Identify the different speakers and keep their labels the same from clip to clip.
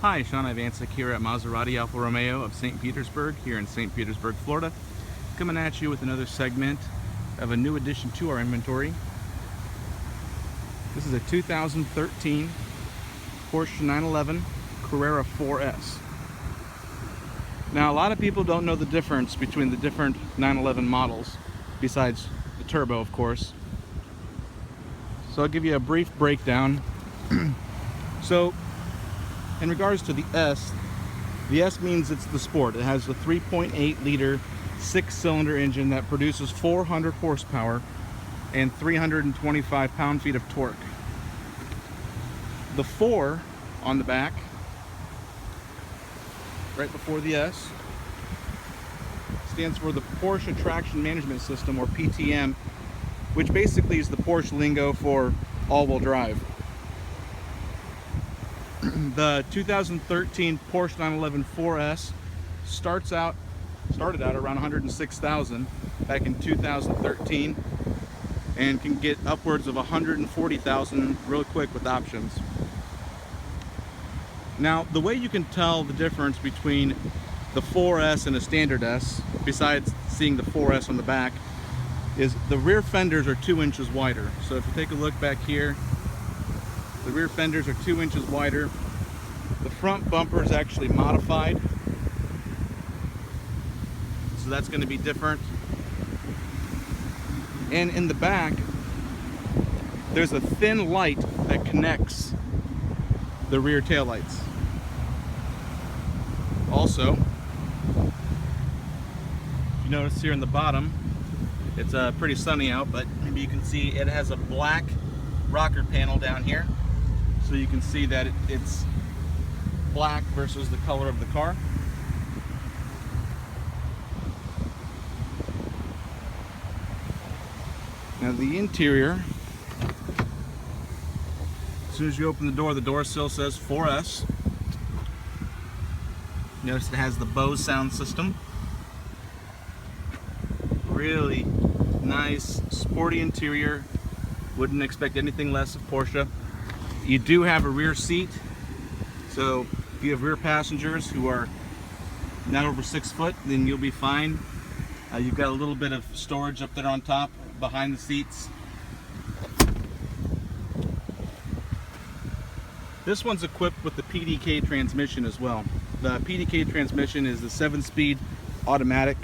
Speaker 1: Hi, Sean Ivancic here at Maserati Alfa Romeo of St. Petersburg, here in St. Petersburg, Florida. Coming at you with another segment of a new addition to our inventory. This is a 2013 Porsche 911 Carrera 4S. Now, a lot of people don't know the difference between the different 911 models, besides the turbo, of course. So I'll give you a brief breakdown. So, in regards to the S means it's the Sport. It has a 3.8 liter 6-cylinder engine that produces 400 horsepower and 325 pound-feet of torque. The 4 on the back, right before the S, stands for the Porsche Traction Management System, or PTM, which basically is the Porsche lingo for all-wheel drive. The 2013 Porsche 911 4S started out around $106,000 back in 2013 and can get upwards of $140,000 real quick with options. Now, the way you can tell the difference between the 4S and a standard S, besides seeing the 4S on the back, is the rear fenders are 2 inches wider. So if you take a look back here, the rear fenders are 2 inches wider. The front bumper is actually modified, so that's going to be different. And in the back, there's a thin light that connects the rear taillights. Also, you notice here in the bottom, it's pretty sunny out, but maybe you can see it has a black rocker panel down here. So you can see that it's black versus the color of the car. Now the interior, as soon as you open the door sill says 4S. Notice it has the Bose sound system. Really nice, sporty interior. Wouldn't expect anything less of Porsche. You do have a rear seat, so if you have rear passengers who are not over 6 foot, then you'll be fine. You've got a little bit of storage up there on top, behind the seats. This one's equipped with the PDK transmission as well. The PDK transmission is the 7-speed automatic.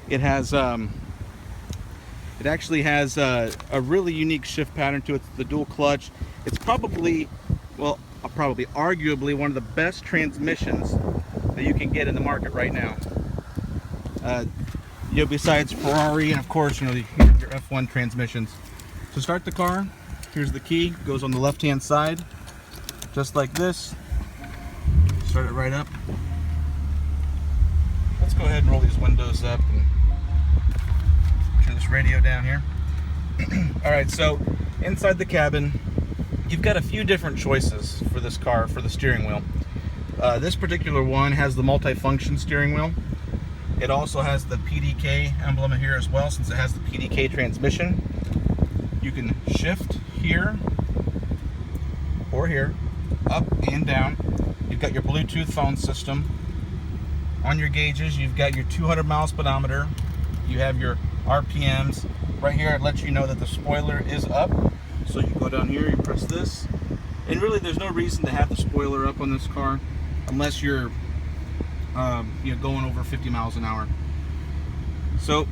Speaker 1: It has, it actually has a really unique shift pattern to it. The dual clutch. It's probably, arguably one of the best transmissions that you can get in the market right now. Besides Ferrari and of course, your F1 transmissions. To start the car, here's the key. Goes on the left-hand side, just like this. Start it right up. Let's go ahead and roll these windows up and turn this radio down here. All right, so inside the cabin, you've got a few different choices for this car for the steering wheel. This particular one has the multi-function steering wheel. It also has the PDK emblem here as well, since it has the PDK transmission. You can shift here or here, up and down. You've got your Bluetooth phone system. On your gauges, you've got your 200 mile speedometer. You have your RPMs. Right here, it lets you know that the spoiler is up. So you go down here, you press this, and really there's no reason to have the spoiler up on this car unless you're going over 50 miles an hour. So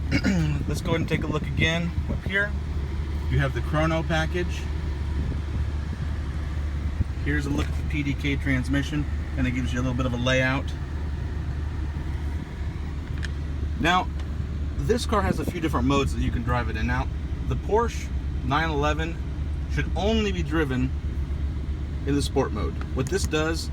Speaker 1: let's go ahead and take a look again. Up here, you have the chrono package. Here's a look at the PDK transmission, and it gives you a little bit of a layout. Now, this car has a few different modes that you can drive it in. Now, the Porsche 911 should only be driven in the sport mode. What this does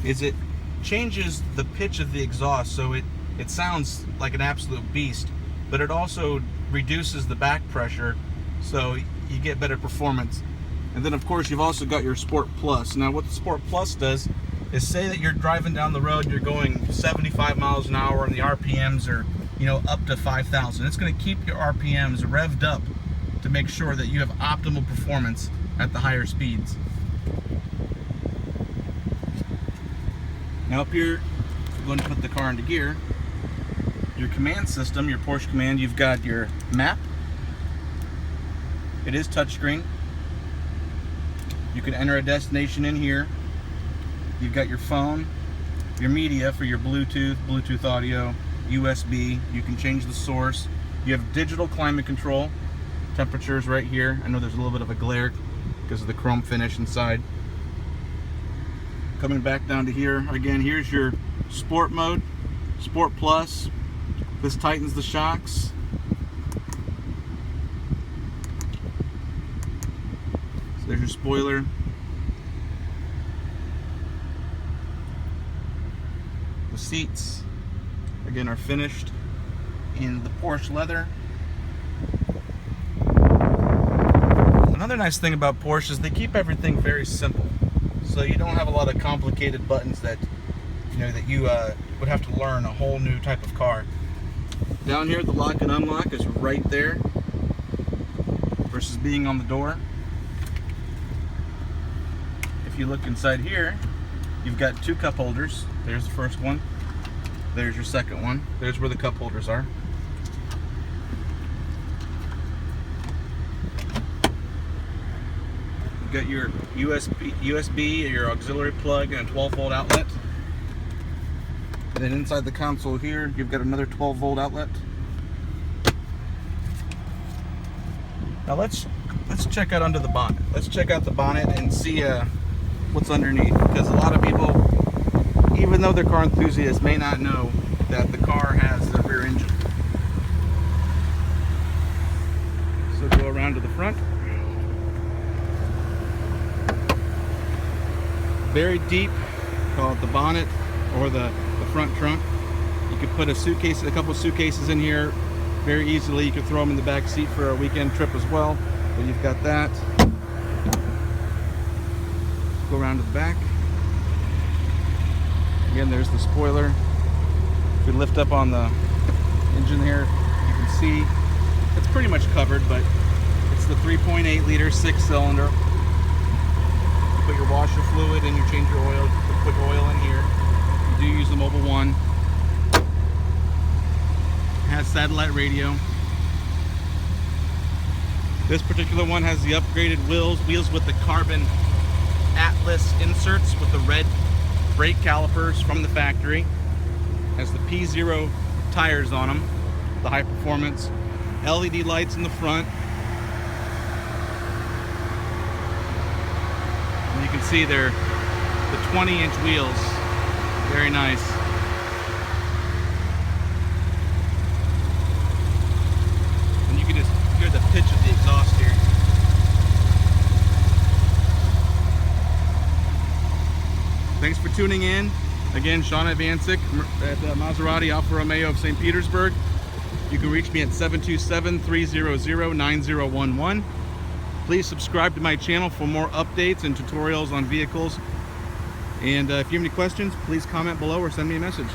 Speaker 1: is it changes the pitch of the exhaust, so it sounds like an absolute beast, but it also reduces the back pressure, so you get better performance. And then of course you've also got your Sport Plus. Now what the Sport Plus does is, say that you're driving down the road, you're going 75 miles an hour and the RPMs are up to 5,000. It's going to keep your RPMs revved up to make sure that you have optimal performance at the higher speeds. Now up here, we're going to put the car into gear. Your command system, your Porsche command, you've got your map. It is touchscreen. You can enter a destination in here. You've got your phone, your media for your Bluetooth audio, USB. You can change the source. You have digital climate control. Temperatures right here. I know there's a little bit of a glare because of the chrome finish inside. Coming back down to here, again, here's your sport mode, Sport Plus. This tightens the shocks. So there's your spoiler. The seats, again, are finished in the Porsche leather. Another nice thing about Porsche is they keep everything very simple. So you don't have a lot of complicated buttons that you would have to learn a whole new type of car. Down here, the lock and unlock is right there versus being on the door. If you look inside here, you've got two cup holders. There's the first one. There's your second one. There's where the cup holders are. You've got your USB, your auxiliary plug, and a 12-volt outlet. And then inside the console here, you've got another 12-volt outlet. Now let's check out under the bonnet. Let's check out the bonnet and see what's underneath, because a lot of people, even though they're car enthusiasts, may not know that the car has a rear engine. So go around to the front. Very deep, call it the bonnet or the front trunk. You could put a couple suitcases in here very easily. You could throw them in the back seat for a weekend trip as well. But you've got that. Go around to the back. Again, there's the spoiler. If we lift up on the engine here, you can see it's pretty much covered, but it's the 3.8 liter 6-cylinder. You put your washer fluid and you change your oil. You put oil in here. You do use the Mobile One. It has satellite radio. This particular one has the upgraded wheels with the carbon Atlas inserts with the red brake calipers from the factory. Has the P0 tires on them, the high performance. LED lights in the front. And you can see they're the 20-inch wheels. Very nice. And you can just hear the pitch of the exhaust here. Thanks for tuning in. Again, Sean Advancic at Maserati Alfa Romeo of St. Petersburg. You can reach me at 727-300-9011. Please subscribe to my channel for more updates and tutorials on vehicles. And if you have any questions, please comment below or send me a message.